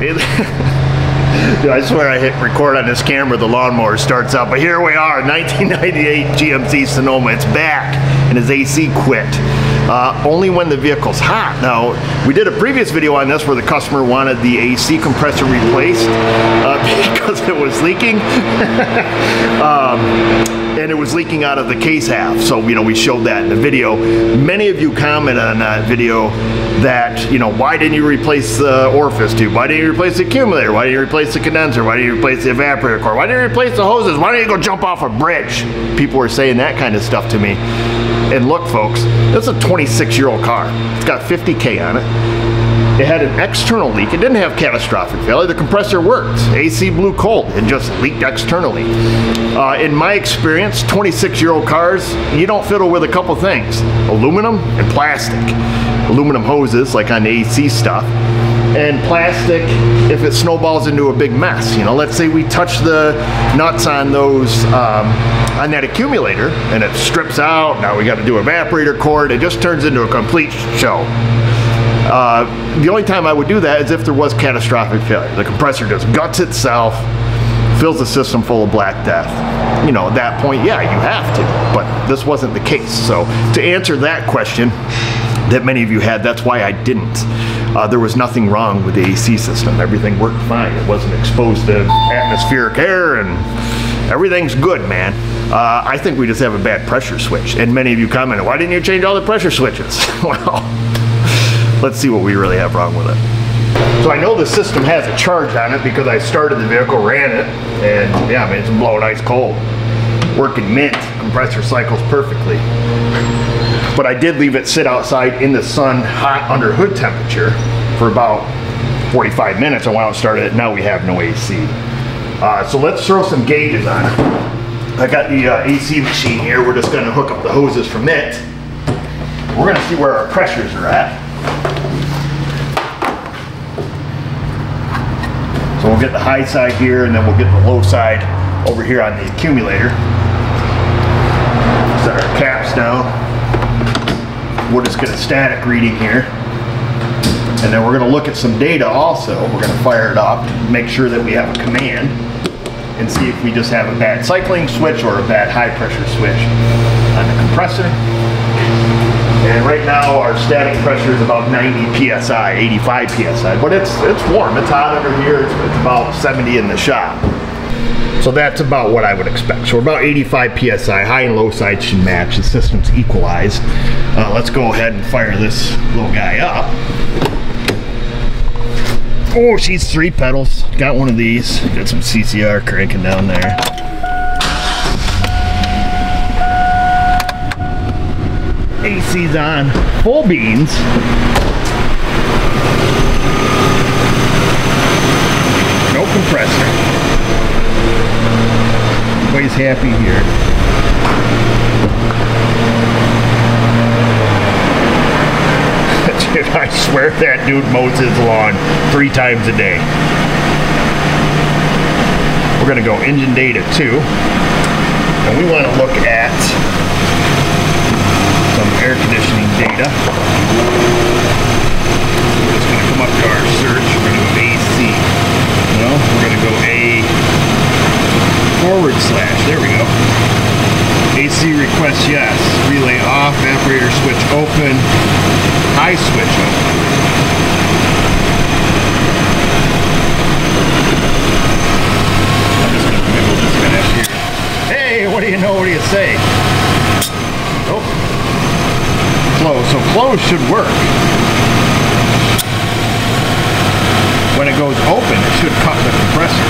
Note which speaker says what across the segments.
Speaker 1: Dude, I swear I hit record on this camera, the lawnmower starts up. But here we are, 1998 GMC Sonoma. It's back, and his AC quit. Only when the vehicle's hot. Now, we did a previous video on this where the customer wanted the AC compressor replaced because it was leaking. And it was leaking out of the case half. So, you know, we showed that in the video. Many of you commented on that video that, you know, why didn't you replace the orifice tube? Why didn't you replace the accumulator? Why didn't you replace the condenser? Why didn't you replace the evaporator core? Why didn't you replace the hoses? Why didn't you go jump off a bridge? People were saying that kind of stuff to me. And look, folks, this is a 26-year-old car. It's got 50K on it. It had an external leak. It didn't have catastrophic failure. The compressor worked. AC blew cold. It just leaked externally. In my experience, 26-year-old cars, you don't fiddle with a couple things. Aluminum and plastic. Aluminum hoses, like on the AC stuff. And plastic, if it snowballs into a big mess. You know, let's say we touch the nuts on those, on that accumulator, and it strips out. Now we got to do evaporator cord. It just turns into a complete show. The only time I would do that is if there was catastrophic failure. The compressor just guts itself, fills the system full of black death. You know, at that point, yeah, you have to, but this wasn't the case. So to answer that question that many of you had, that's why I didn't. There was nothing wrong with the AC system. Everything worked fine. It wasn't exposed to atmospheric air, and everything's good, man. I think we just have a bad pressure switch. And many of you commented, why didn't you change all the pressure switches? Well, let's see what we really have wrong with it. So I know the system has a charge on it because I started the vehicle, ran it, and yeah, man, it's blowing ice cold. Working mint, compressor cycles perfectly. But I did leave it sit outside in the sun, hot under hood temperature for about 45 minutes. I went out and started it. Now we have no AC. So let's throw some gauges on it. I got the AC machine here. We're just going to hook up the hoses from it. We're going to see where our pressures are at. So we'll get the high side here, and then we'll get the low side over here on the accumulator. Set our caps down. We'll just get a static reading here. And then we're going to look at some data also. We're going to fire it up, make sure that we have a command, and see if we just have a bad cycling switch or a bad high pressure switch on the compressor. And right now our static pressure is about 90 psi, 85 psi, but it's warm. It's hot under here. It's about 70 in the shop. So that's about what I would expect. So we're about 85 psi. High and low side should match. The system's equalized. Let's go ahead and fire this little guy up. Oh, she's 3 pedals. Got one of these. Got some CCR cranking down there. AC's on. Full beans. No compressor. Everybody's happy here. Dude, I swear that dude mows his lawn 3 times a day. We're going to go engine data too. And we want to look at some air conditioning data. We're just going to come up to our search. We're going to go AC. No, we're going to go // there we go. AC request yes. Relay off. Evaporator switch open. High switch open. I'm just going to wiggle this guy up here. Hey, what do you know? What do you say? Oh. Close. So close should work. When it goes open, it should cut the compressor.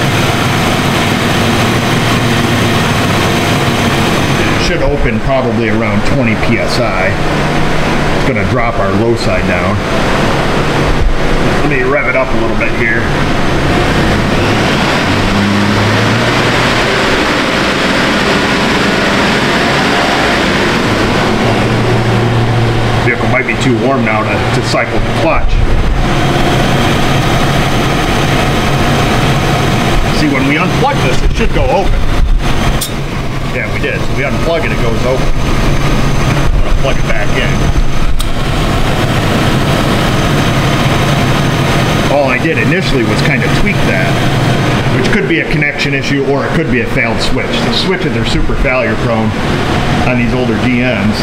Speaker 1: Should open probably around 20 psi. It's going to drop our low side down. Let me rev it up a little bit here. Vehicle might be too warm now to cycle the clutch. See, when we unplug this, it should go open. Yeah, we did. So we unplug it, it goes open. I'm going to plug it back in. all I did initially was kind of tweak that, which could be a connection issue or it could be a failed switch. The switches are super failure prone on these older GMs.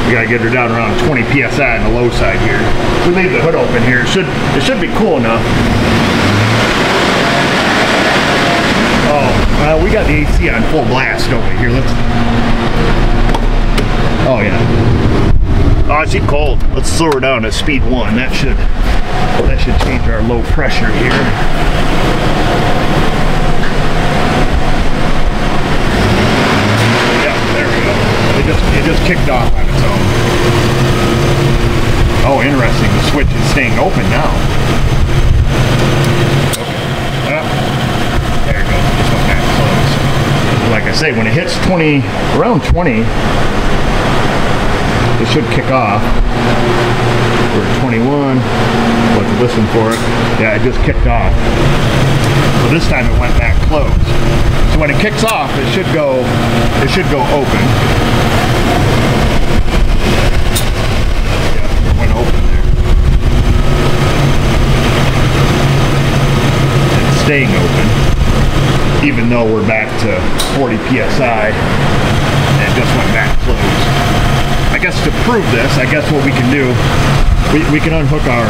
Speaker 1: We gotta get her down around 20 psi on the low side here. We leave the hood open here. It should be cool enough. Oh, we got the AC on full blast, don't we? Here, let's. Oh yeah. Oh, she's cold. Let's slow her down to speed 1. That should change our low pressure here. It just kicked off on its own. Oh, interesting. The switch is staying open now. Okay. There it goes. It just went back closed. Like I say, when it hits 20, around 20, it should kick off. We're at 21. We'll have to listen for it. Yeah, it just kicked off. So this time it went back closed. So when it kicks off, it should go open. Yeah, it went open there. It's staying open, even though we're back to 40 psi and it just went back closed. I guess to prove this, I guess what we can do, we can unhook our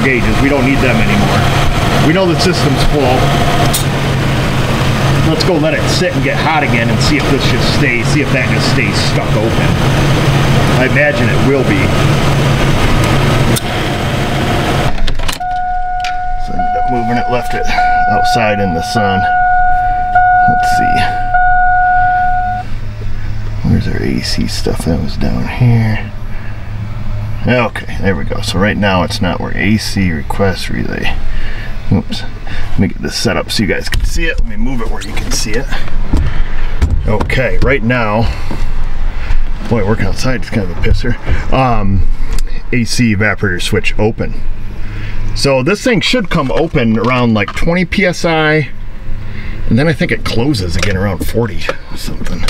Speaker 1: gauges. We don't need them anymore. We know the system's full. Let's go let it sit and get hot again and see if this just stays, see if that just stays stuck open. I imagine it will be. So I ended up moving it, left it outside in the sun. Let's see. Where's our AC stuff? That was down here. Okay, there we go. So right now it's not where AC request relay. Oops. Let me get this set up so you guys can see it. Let me move it where you can see it. Okay, right now, boy, working outside is kind of a pisser. AC evaporator switch open. So this thing should come open around like 20 psi, and then I think it closes again around 40 something.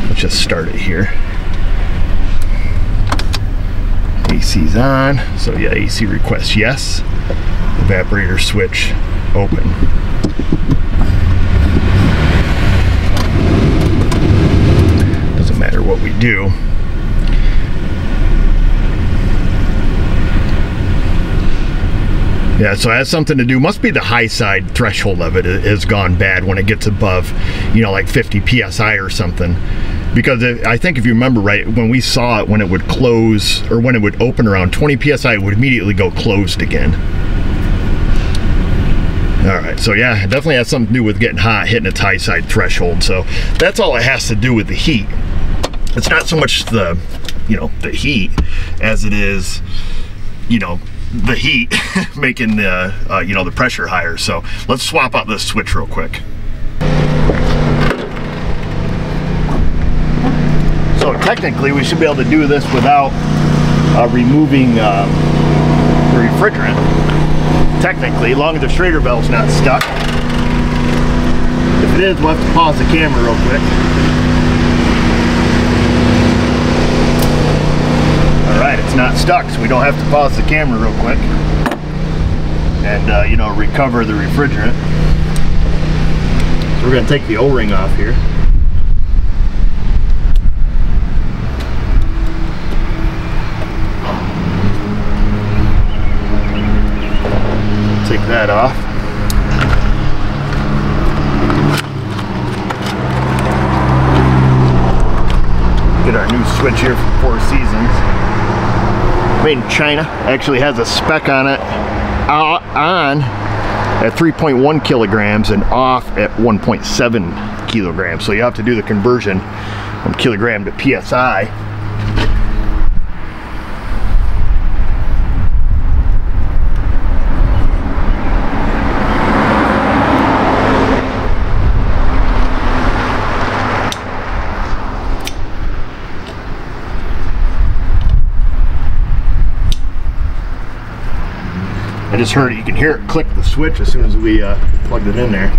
Speaker 1: Let's just start it here. AC's on, so yeah, AC request yes. Evaporator switch open. Doesn't matter what we do. Yeah, so it has something to do, must be the high side threshold of it has gone bad when it gets above, you know, like 50 psi or something. Because I think if you remember right, when we saw it, when it would close, or when it would open around 20 psi, it would immediately go closed again. All right, so yeah, it definitely has something to do with getting hot, hitting its high side threshold. So that's all it has to do with the heat. It's not so much the, you know, the heat as it is, you know, the heat making the, you know, the pressure higher. So let's swap out this switch real quick. So technically we should be able to do this without removing the refrigerant. Technically, as long as the Schrader valve's not stuck. If it is, we'll have to pause the camera real quick. Alright, it's not stuck, so we don't have to pause the camera real quick. And, you know, recover the refrigerant. So we're going to take the O-ring off here. Take that off. Get our new switch here from Four Seasons. Made in China. Actually has a spec on it on at 3.1 kilograms and off at 1.7 kilograms. So you have to do the conversion from kilogram to PSI. I just heard it. You can hear it click the switch as soon as we plugged it in there.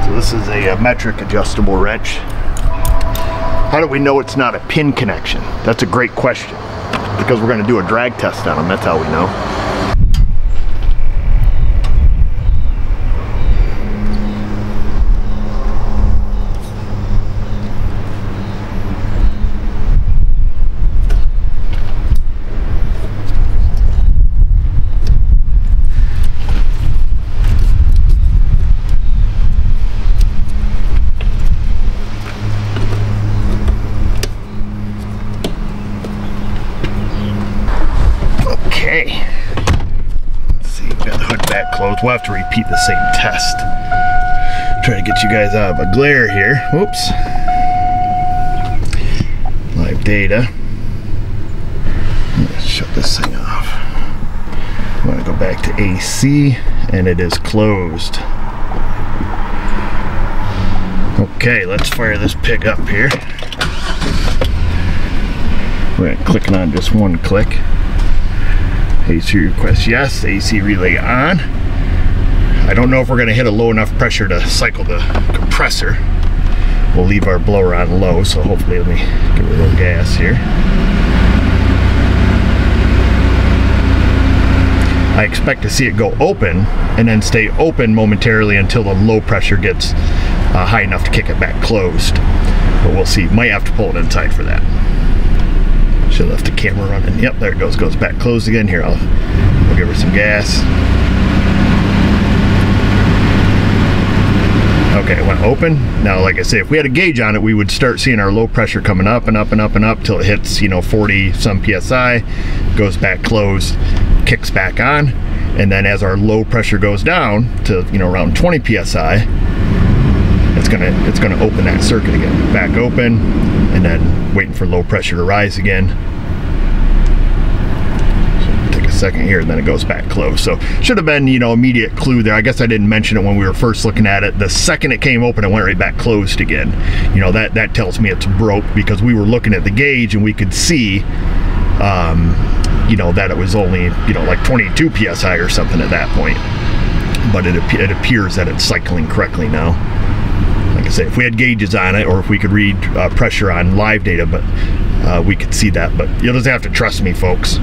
Speaker 1: So this is a metric adjustable wrench. How do we know it's not a pin connection? That's a great question. Because we're going to do a drag test on them. That's how we know. Okay, let's see, we've got the hood back closed. We'll have to repeat the same test. Try to get you guys out of a glare here. Whoops. Live data. Let's shut this thing off. I'm going to go back to AC, and it is closed. Okay, let's fire this pig up here. We're clicking on just one click. AC request yes, AC relay on. I don't know if we're going to hit a low enough pressure to cycle the compressor. We'll leave our blower on low, so hopefully let me give it a little gas here. I expect to see it go open and then stay open momentarily until the low pressure gets high enough to kick it back closed. But we'll see. Might have to pull it inside for that. Should have left the camera running. Yep, there it goes. Goes back closed again. Here, I'll give her some gas. Okay, it went open. Now, like I say, if we had a gauge on it, we would start seeing our low pressure coming up and up and up and up till it hits, you know, 40 some PSI, goes back closed, kicks back on, and then as our low pressure goes down to, you know, around 20 PSI, it's gonna open that circuit again. Back open, and then waiting for low pressure to rise again. So take a second here, and then it goes back closed. So should have been, you know, immediate clue there. I guess I didn't mention it when we were first looking at it. The second it came open, it went right back closed again. You know, that tells me it's broke, because we were looking at the gauge and we could see, you know, that it was only, you know, like 22 PSI or something at that point. But it appears that it's cycling correctly now. Like I say, if we had gauges on it, or if we could read pressure on live data, but we could see that. But you'll just have to trust me, folks.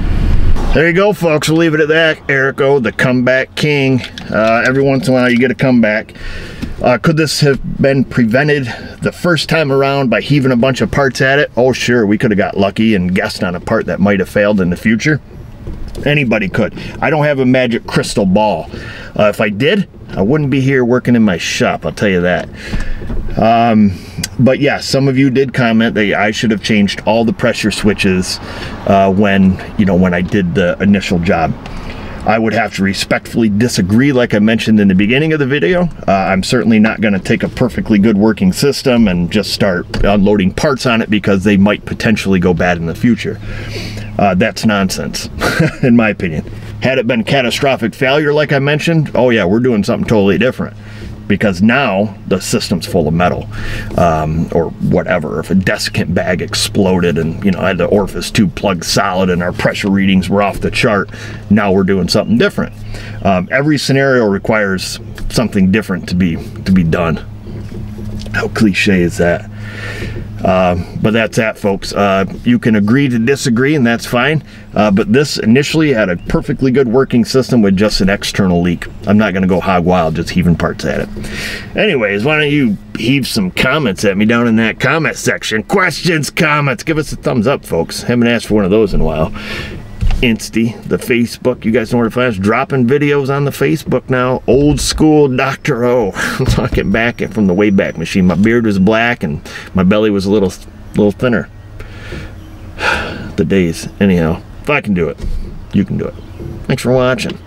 Speaker 1: There you go, folks. We'll leave it at that. Eric O, the comeback king. Every once in a while you get a comeback. Could this have been prevented the first time around by heaving a bunch of parts at it? Oh sure, we could have got lucky and guessed on a part that might have failed in the future. Anybody could. I don't have a magic crystal ball. If I did, I wouldn't be here working in my shop, I'll tell you that. But yeah, some of you did comment that I should have changed all the pressure switches when I did the initial job. I would have to respectfully disagree, like I mentioned in the beginning of the video. I'm certainly not going to take a perfectly good working system and just start unloading parts on it because they might potentially go bad in the future. That's nonsense, in my opinion. Had it been catastrophic failure, like I mentioned, oh yeah, we're doing something totally different. Because now the system's full of metal, or whatever. If a desiccant bag exploded and, you know, I had the orifice tube plugged solid and our pressure readings were off the chart, now we're doing something different. Every scenario requires something different to be done. How cliche is that? But that's that, folks. You can agree to disagree, and that's fine. But this initially had a perfectly good working system with just an external leak. I'm not going to go hog wild just heaving parts at it. Anyways, why don't you heave some comments at me down in that comment section? Questions, comments. Give us a thumbs up, folks. Haven't asked for one of those in a while. Insty, the Facebook, you guys know where to find us. Dropping videos on the Facebook now. Old school Dr. O. I'm talking back from the Wayback Machine. My beard was black and my belly was a little thinner. The days. Anyhow, if I can do it, you can do it. Thanks for watching.